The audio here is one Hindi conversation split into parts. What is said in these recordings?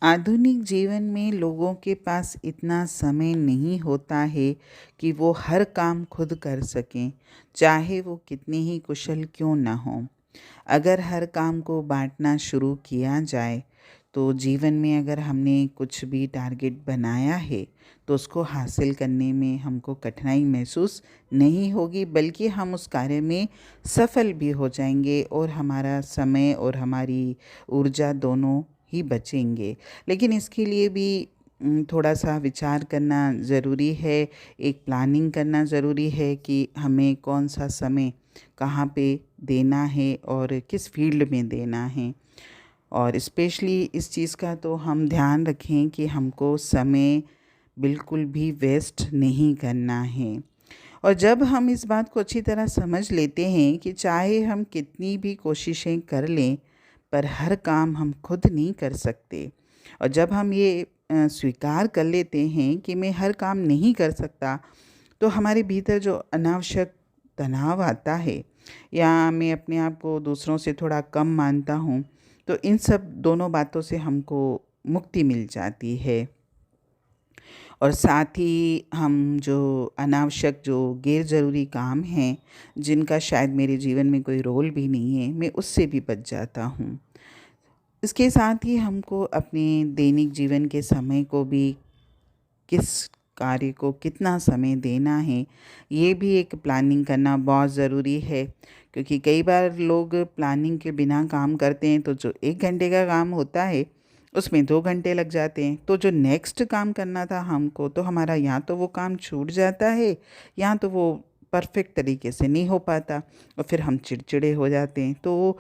आधुनिक जीवन में लोगों के पास इतना समय नहीं होता है कि वो हर काम खुद कर सकें, चाहे वो कितने ही कुशल क्यों ना हों। अगर हर काम को बाँटना शुरू किया जाए, तो जीवन में अगर हमने कुछ भी टारगेट बनाया है, तो उसको हासिल करने में हमको कठिनाई महसूस नहीं होगी, बल्कि हम उस कार्य में सफल भी हो जाएँगे और हमारा समय और हमारी ऊर्जा दोनों ही बचेंगे। लेकिन इसके लिए भी थोड़ा-सा विचार करना ज़रूरी है, एक प्लानिंग करना ज़रूरी है कि हमें कौन-सा समय कहाँ पे देना है और किस फ़ील्ड में देना है। और स्पेशली इस चीज़ का तो हम ध्यान रखें कि हमको समय बिल्कुल भी वेस्ट नहीं करना है। और जब हम इस बात को अच्छी तरह समझ लेते हैं कि चाहे हम कितनी भी कोशिशें कर लें, पर हर काम हम खुद नहीं कर सकते। और जब हम ये स्वीकार कर लेते हैं कि मैं हर काम नहीं कर सकता, तो हमारे भीतर जो अनावश्यक तनाव आता है या मैं अपने आप को दूसरों से थोड़ा कम मानता हूँ, तो इन सब दोनों बातों से हमको मुक्ति मिल जाती है। और साथ ही हम जो अनावश्यक जो गैर ज़रूरी काम हैं, जिनका शायद मेरे जीवन में कोई रोल भी नहीं है, मैं उससे भी बच जाता हूँ। इसके साथ ही हमको अपने दैनिक जीवन के समय को भी किस कार्य को कितना समय देना है, ये भी एक प्लानिंग करना बहुत ज़रूरी है। क्योंकि कई बार लोग प्लानिंग के बिना काम करते हैं, तो जो 1 घंटे का काम होता है, उसमें 2 घंटे लग जाते हैं। तो जो नेक्स्ट काम करना था हमको, तो हमारा या तो वो काम छूट जाता है, या तो वो परफ़ेक्ट तरीके से नहीं हो पाता और फिर हम चिड़चिड़े हो जाते हैं। तो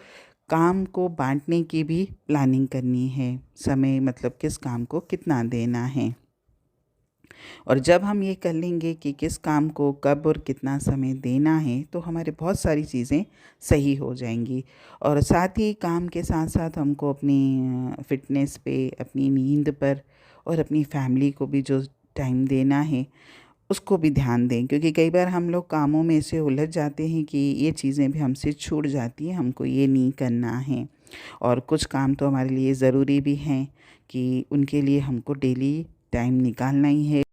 काम को बाँटने की भी प्लानिंग करनी है, समय मतलब किस काम को कितना देना है। और जब हम ये कर लेंगे कि किस काम को कब और कितना समय देना है, तो हमारे बहुत सारी चीज़ें सही हो जाएंगी। और साथ ही काम के साथ साथ हमको अपनी फ़िटनेस पे, अपनी नींद पर और अपनी फैमिली को भी जो टाइम देना है, उसको भी ध्यान दें। क्योंकि कई बार हम लोग कामों में ऐसे उलझ जाते हैं कि ये चीज़ें भी हमसे छूट जाती हैं, हमको ये नहीं करना है। और कुछ काम तो हमारे लिए ज़रूरी भी हैं कि उनके लिए हमको डेली टाइम निकालना ही है।